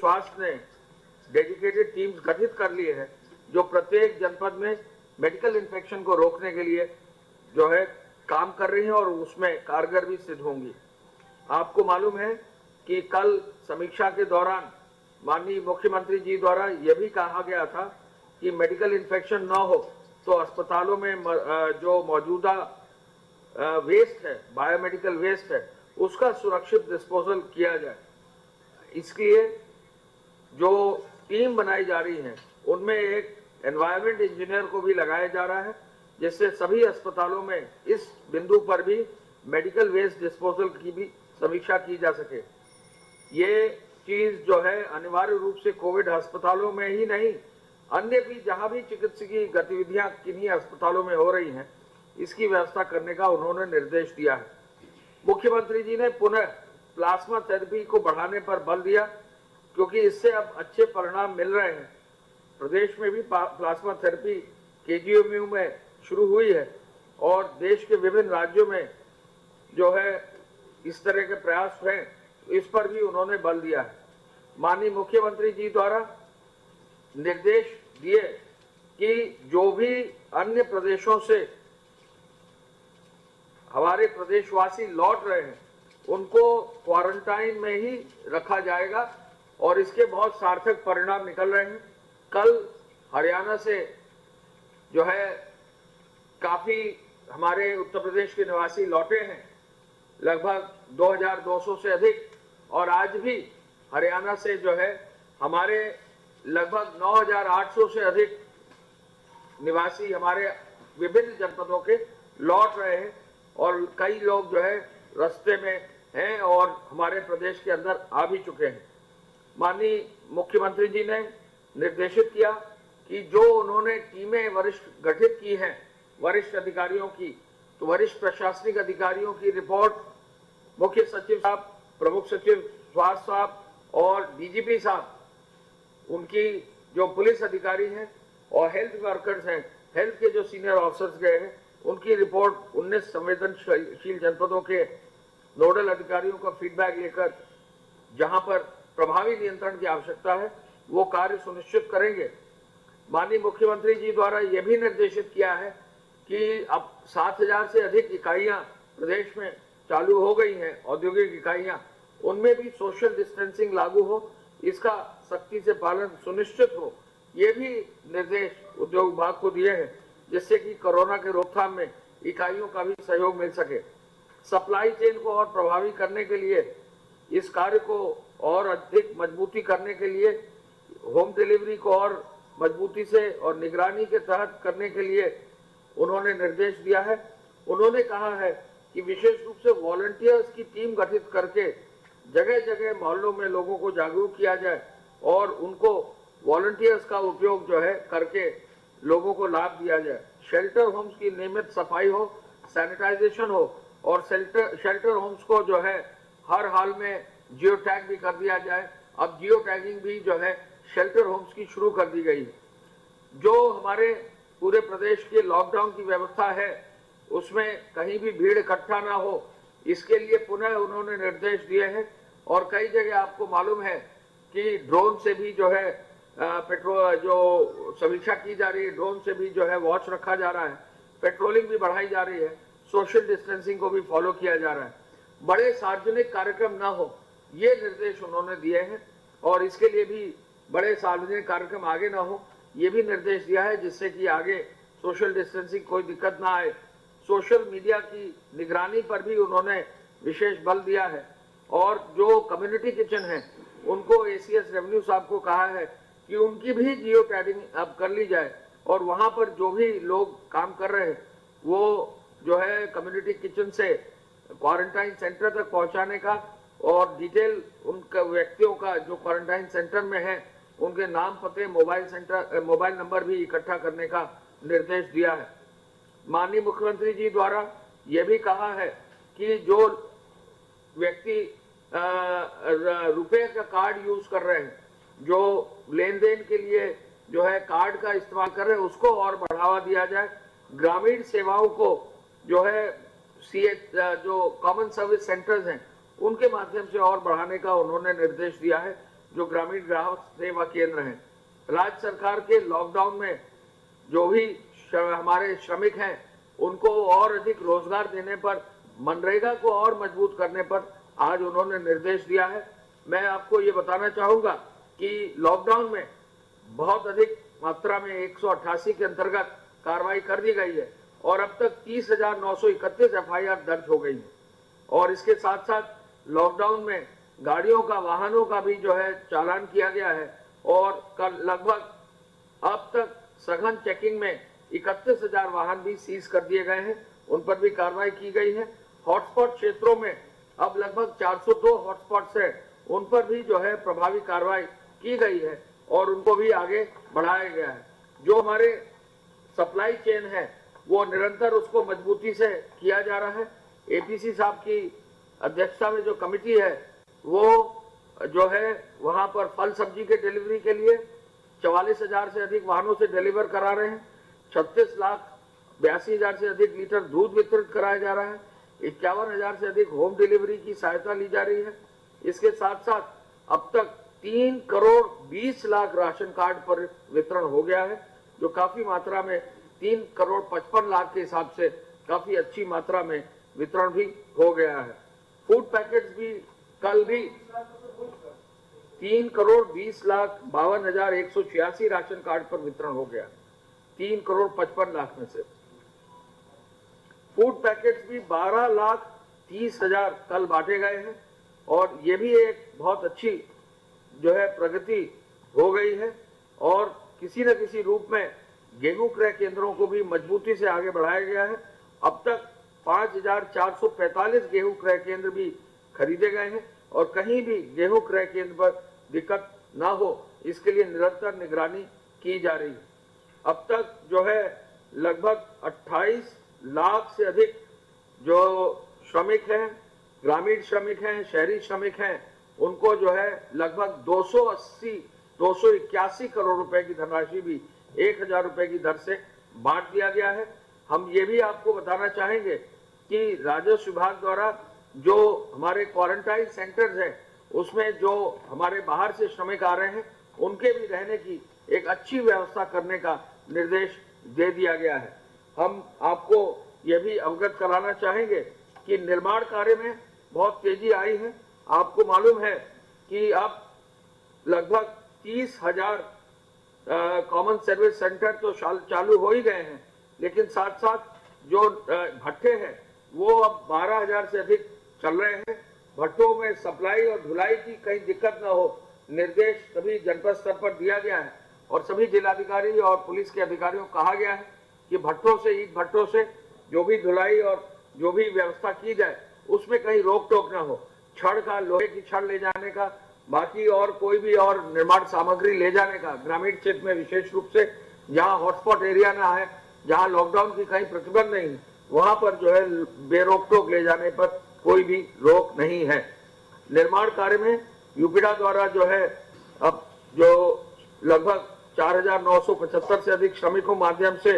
स्वास्थ्य ने dedicated teams गठित कर लिए हैं जो प्रत्येक जनपद में मेडिकल इन्फेक्शन को रोकने के लिए जो है काम कर रही हैं और उसमें कारगर भी सिद्ध होंगी। आपको मालूम है कि कल समीक्षा के दौरान माननीय मुख्यमंत्री जी द्वारा यह भी कहा गया था कि मेडिकल इन्फेक्शन न हो तो अस्पतालों में जो मौजूदा वेस्ट है, बायोमेडिकल वेस्ट है, उसका सुरक्षित डिस्पोजल किया जाए। इसलिए जो टीम बनाई जा रही है उनमें एक एनवायरमेंट इंजीनियर को भी लगाया जा रहा है, जिससे सभी अस्पतालों में इस बिंदु पर भी मेडिकल वेस्ट डिस्पोजल की भी समीक्षा की जा सके। ये चीज जो है अनिवार्य रूप से कोविड अस्पतालों में ही नहीं, अन्य भी जहां भी चिकित्सकीय गतिविधियां किन्हीं अस्पतालों में हो रही हैं, इसकी व्यवस्था करने का उन्होंने निर्देश दिया है। मुख्यमंत्री जी ने पुनः प्लाज्मा थेरेपी को बढ़ाने पर बल दिया, क्योंकि इससे अब अच्छे परिणाम मिल रहे हैं। प्रदेश में भी प्लाज्मा थेरेपी केजीएमयू में शुरू हुई है और देश के विभिन्न राज्यों में जो है इस तरह के प्रयास हैं, इस पर भी उन्होंने बल दिया है। माननीय मुख्यमंत्री जी द्वारा निर्देश दिए कि जो भी अन्य प्रदेशों से हमारे प्रदेशवासी लौट रहे हैं उनको क्वारंटाइन में ही रखा जाएगा और इसके बहुत सार्थक परिणाम निकल रहे हैं। कल हरियाणा से जो है काफी हमारे उत्तर प्रदेश के निवासी लौटे हैं, लगभग 2200 से अधिक, और आज भी हरियाणा से जो है हमारे लगभग 9800 से अधिक निवासी हमारे विभिन्न जनपदों के लौट रहे हैं और कई लोग जो है रास्ते में हैं और हमारे प्रदेश के अंदर आ भी चुके हैं। माननीय मुख्यमंत्री जी ने निर्देशित किया कि जो उन्होंने टीमें वरिष्ठ गठित की हैं वरिष्ठ अधिकारियों की, तो वरिष्ठ प्रशासनिक अधिकारियों की रिपोर्ट मुख्य सचिव साहब, प्रमुख सचिव स्वास्थ्य साहब और डीजीपी साहब, उनकी जो पुलिस अधिकारी हैं और हेल्थ वर्कर्स हैं, हेल्थ के जो सीनियर ऑफिसर्स गए हैं, उनकी रिपोर्ट 19 संवेदनशील जनपदों के नोडल अधिकारियों का फीडबैक लेकर जहां पर प्रभावी नियंत्रण की आवश्यकता है वो कार्य सुनिश्चित करेंगे। माननीय मुख्यमंत्री जी द्वारा यह भी निर्देशित किया है कि अब 7000 से अधिक इकाइयां प्रदेश में चालू हो गई हैं, औद्योगिक इकाइयां, उनमें भी सोशल डिस्टेंसिंग लागू हो, इसका सख्ती से पालन सुनिश्चित हो, ये भी निर्देश उद्योग विभाग को दिए हैं, जिससे कि कोरोना के रोकथाम में इकाइयों का भी सहयोग मिल सके। सप्लाई चेन को और प्रभावी करने के लिए, इस कार्य को और अधिक मजबूती करने के लिए, होम डिलीवरी को और मजबूती से और निगरानी के तहत करने के लिए उन्होंने निर्देश दिया है। उन्होंने कहा है कि विशेष रूप से वॉलंटियर्स की टीम गठित करके जगह जगह मोहल्लों में लोगों को जागरूक किया जाए और उनको वॉलंटियर्स का उपयोग जो है करके लोगों को लाभ दिया जाए। शेल्टर होम्स की नियमित सफाई हो, सैनिटाइजेशन हो और शेल्टर होम्स को जो है हर हाल में जियो टैग भी कर दिया जाए। अब जियो टैगिंग भी जो है शेल्टर होम्स की शुरू कर दी गई है। जो हमारे पूरे प्रदेश के लॉकडाउन की व्यवस्था है उसमें कहीं भी भीड़ इकट्ठा ना हो, इसके लिए पुनः उन्होंने निर्देश दिए हैं और कई जगह आपको मालूम है कि ड्रोन से भी जो है पेट्रोल जो समीक्षा की जा रही है, ड्रोन से भी जो है वॉच रखा जा रहा है, पेट्रोलिंग भी बढ़ाई जा रही है, सोशल डिस्टेंसिंग को भी फॉलो किया जा रहा है। बड़े सार्वजनिक कार्यक्रम ना हो, ये निर्देश उन्होंने दिए हैं और इसके लिए भी बड़े सार्वजनिक कार्यक्रम आगे ना हो, ये भी निर्देश दिया है, जिससे कि आगे सोशल डिस्टेंसिंग कोई दिक्कत ना आए। सोशल मीडिया की निगरानी पर भी उन्होंने विशेष बल दिया है और जो कम्युनिटी किचन है उनको एसीएस रेवेन्यू साहब को कहा है कि उनकी भी जियो टैगिंग अब कर ली जाए और वहां पर जो भी लोग काम कर रहे हैं वो जो है कम्युनिटी किचन से क्वारंटाइन सेंटर तक पहुंचाने का और डिटेल उनका व्यक्तियों का जो क्वारंटाइन सेंटर में है उनके नाम, पते, मोबाइल नंबर भी इकट्ठा करने का निर्देश दिया है। माननीय मुख्यमंत्री जी द्वारा यह भी कहा है कि जो व्यक्ति रुपए का कार्ड यूज कर रहे हैं, जो लेन देन के लिए जो है कार्ड का इस्तेमाल कर रहे हैं, उसको और बढ़ावा दिया जाए। ग्रामीण सेवाओं को जो है जो कॉमन सर्विस सेंटर्स हैं उनके माध्यम से और बढ़ाने का उन्होंने निर्देश दिया है। जो ग्रामीण ग्राहक सेवा केंद्र हैं। राज्य सरकार के लॉकडाउन में जो भी हमारे श्रमिक हैं उनको और अधिक रोजगार देने पर, मनरेगा को और मजबूत करने पर आज उन्होंने निर्देश दिया है। मैं आपको ये बताना चाहूंगा कि लॉकडाउन में बहुत अधिक मात्रा में 188 के अंतर्गत कार्रवाई कर दी गई है और अब तक 30,931 एफआईआर दर्ज हो गई है। और इसके साथ साथ लॉकडाउन में गाड़ियों का, वाहनों का भी जो है चालान किया गया है और कल लगभग अब तक सघन चेकिंग में 31,000 वाहन भी सीज कर दिए गए हैं, उन पर भी कार्रवाई की गई है। हॉटस्पॉट क्षेत्रों में अब लगभग 402 हॉटस्पॉट्स है, उन पर भी जो है प्रभावी कार्रवाई की गई है और उनको भी आगे बढ़ाया गया है। जो हमारे सप्लाई चेन है वो निरंतर उसको मजबूती से किया जा रहा है। एपीसी साहब की अध्यक्षता में जो कमेटी है वो जो है वहां पर फल सब्जी के डिलीवरी के लिए 44,000 से अधिक वाहनों से डिलीवर करा रहे हैं। 36,82,000 से अधिक लीटर दूध वितरित कराया जा रहा है। 51,000 से अधिक होम डिलीवरी की सहायता ली जा रही है। इसके साथ साथ अब तक 3 करोड़ 20 लाख राशन कार्ड पर वितरण हो गया है, जो काफी मात्रा में 3 करोड़ 55 लाख के हिसाब से काफी अच्छी मात्रा में वितरण भी हो गया है। फूड पैकेट्स भी कल भी 3 करोड़ 20 लाख 52,186 राशन कार्ड पर वितरण हो गया। 3 करोड़ 55 लाख में से फूड पैकेट्स भी 12,30,000 कल बांटे गए हैं और ये भी एक बहुत अच्छी जो है प्रगति हो गई है। और किसी न किसी रूप में गेहूं क्रय केंद्रों को भी मजबूती से आगे बढ़ाया गया है। अब तक 5,445 गेहूं क्रय केंद्र भी खरीदे गए हैं और कहीं भी गेहूं क्रय केंद्र पर दिक्कत ना हो इसके लिए निरंतर निगरानी की जा रही है। अब तक जो है लगभग 28 लाख से अधिक जो श्रमिक हैं, ग्रामीण श्रमिक हैं, शहरी श्रमिक हैं, उनको जो है लगभग 281 करोड़ रुपए की धनराशि भी 1,000 रुपए की दर से बांट दिया गया है। हम ये भी आपको बताना चाहेंगे कि राजस्व विभाग द्वारा जो हमारे क्वारंटाइन सेंटर्स हैं उसमें जो हमारे बाहर से श्रमिक आ रहे हैं उनके भी रहने की एक अच्छी व्यवस्था करने का निर्देश दे दिया गया है। हम आपको ये भी अवगत कराना चाहेंगे कि निर्माण कार्य में बहुत तेजी आई है। आपको मालूम है कि अब लगभग 30,000 कॉमन सर्विस सेंटर तो चालू हो ही गए हैं, लेकिन साथ साथ जो भट्टे हैं वो अब 12,000 से अधिक चल रहे हैं। भट्टों में सप्लाई और धुलाई की कहीं दिक्कत न हो, निर्देश सभी जनपद स्तर पर दिया गया है और सभी जिलाधिकारी और पुलिस के अधिकारियों को कहा गया है कि भट्टों से, ईंट भट्टों से जो भी धुलाई और जो भी व्यवस्था की जाए उसमें कहीं रोक टोक ना हो। छड़ का, लोहे की छड़ ले जाने का, बाकी और कोई भी और निर्माण सामग्री ले जाने का, ग्रामीण क्षेत्र में विशेष रूप से जहां हॉटस्पॉट एरिया ना है, जहां लॉकडाउन की कहीं प्रतिबंध नहीं, वहां पर जो है बेरोक टोक ले जाने पर कोई भी रोक नहीं है। निर्माण कार्य में यूपीडा द्वारा जो है अब जो लगभग 4,975 से अधिक श्रमिकों माध्यम से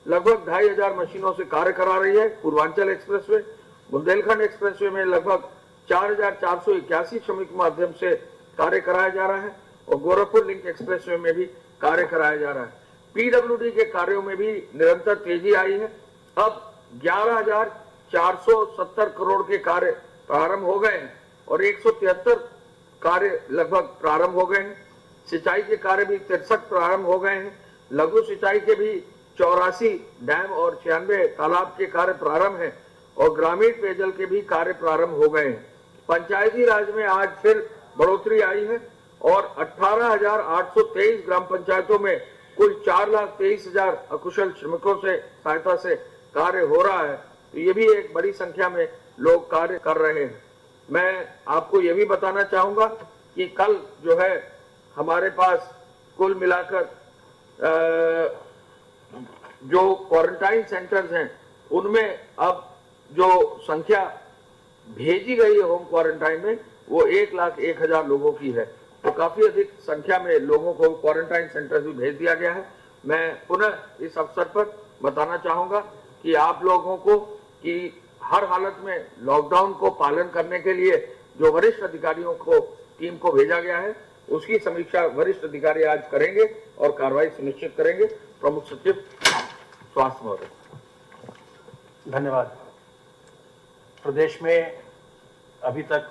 लगभग 2,500 मशीनों से कार्य करा रही है। पूर्वांचल एक्सप्रेसवे, बुंदेलखंड एक्सप्रेसवे में लगभग 4,481 श्रमिक माध्यम से कार्य कराया जा रहा है और गोरखपुर लिंक एक्सप्रेसवे में भी कार्य कराया जा रहा है। पीडब्ल्यूडी के कार्यों में भी निरंतर तेजी आई है। अब 11,470 करोड़ के कार्य प्रारंभ हो गए हैं और 173 कार्य लगभग प्रारंभ हो गए हैं। सिंचाई के कार्य भी 63 प्रारंभ हो गए हैं। लघु सिंचाई के भी 84 डैम और 96 तालाब के कार्य प्रारंभ हैं और ग्रामीण पेयजल के भी कार्य प्रारंभ हो गए हैं। पंचायती राज में आज फिर बढ़ोतरी आई है और 18,823 ग्राम पंचायतों में कुल 4,23,000 अकुशल श्रमिकों से सहायता से कार्य हो रहा है। तो ये भी एक बड़ी संख्या में लोग कार्य कर रहे हैं। मैं आपको ये भी बताना चाहूंगा कि कल जो है हमारे पास कुल मिलाकर जो क्वारंटाइन सेंटर्स हैं उनमें अब जो संख्या भेजी गई है होम क्वारंटाइन में वो 1,01,000 लोगों की है। तो काफी अधिक संख्या में लोगों को क्वारंटाइन सेंटर्स भी भेज दिया गया है। मैं पुनः इस अवसर पर बताना चाहूंगा कि आप लोगों को कि हर हालत में लॉकडाउन को पालन करने के लिए जो वरिष्ठ अधिकारियों को टीम को भेजा गया है उसकी समीक्षा वरिष्ठ अधिकारी आज करेंगे और कार्रवाई सुनिश्चित करेंगे। प्रमुख सचिव स्वास्थ्य महोदय। धन्यवाद। प्रदेश में अभी तक